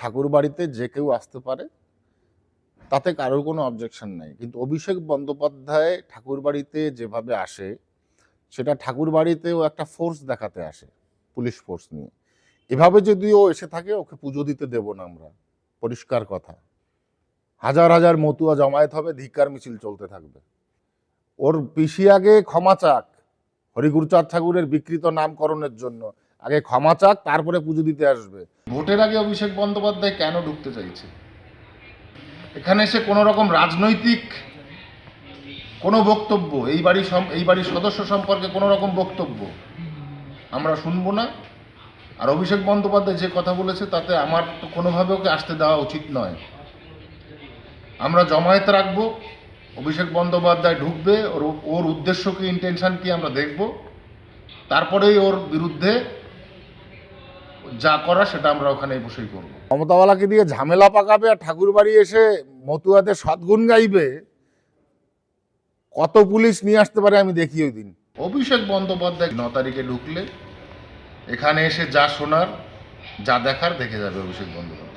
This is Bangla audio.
ঠাকুর বাড়িতে যে কেউ আসতে পারে, তাতে কারোর কোনো অবজেকশন নাই। কিন্তু অভিষেক বন্দ্যোপাধ্যায় ঠাকুর বাড়িতে যেভাবে আসে, সেটা ঠাকুর বাড়িতেও একটা ফোর্স দেখাতে আসে, পুলিশ ফোর্স নিয়ে। এভাবে যদি ও এসে থাকে, ওকে পুজো দিতে দেব না আমরা, পরিষ্কার কথা। হাজার হাজার মতুয়া জমায়েত হবে, ধিক্কার মিছিল চলতে থাকবে। ওর পিসি আগে ক্ষমা চাক, হরিগুরচাঁদ ঠাকুরের বিকৃত নামকরণের জন্য আগে ক্ষমা চাক, তারপরে পুজো দিতে আসবে। ভোটের আগে অভিষেক বন্দ্যোপাধ্যায় কেন ঢুকতে চাইছে? এখানে এসে কোনো রকম রাজনৈতিক কোনো বক্তব্য, এই বাড়ির সদস্য সম্পর্কে কোনো রকম বক্তব্য আমরা শুনবো না। আর অভিষেক বন্দ্যোপাধ্যায় যে কথা বলেছে, তাতে আমার তো কোনোভাবে ওকে আসতে দেওয়া উচিত নয়। আমরা জমায়েত রাখবো, অভিষেক বন্দ্যোপাধ্যায় ঢুকবে, ওর উদ্দেশ্য কি, ইন্টেনশন কি আমরা দেখব, তারপরেই ওর বিরুদ্ধে যা করা সেটা আমরা ওখানে বসেই করবো। মমতাওয়ালাকে দিয়ে ঝামেলা পাকাবে আর ঠাকুর বাড়ি এসে মতুয়াদের সদ্গুণ গাইবে, কত পুলিশ নিয়ে আসতে পারে আমি দেখি ওই দিন। অভিষেক বন্দ্যোপাধ্যায় 9 তারিখে ঢুকলে এখানে এসে যা শোনার, যা দেখার দেখে যাবে অভিষেক বন্দ্যোপাধ্যায়।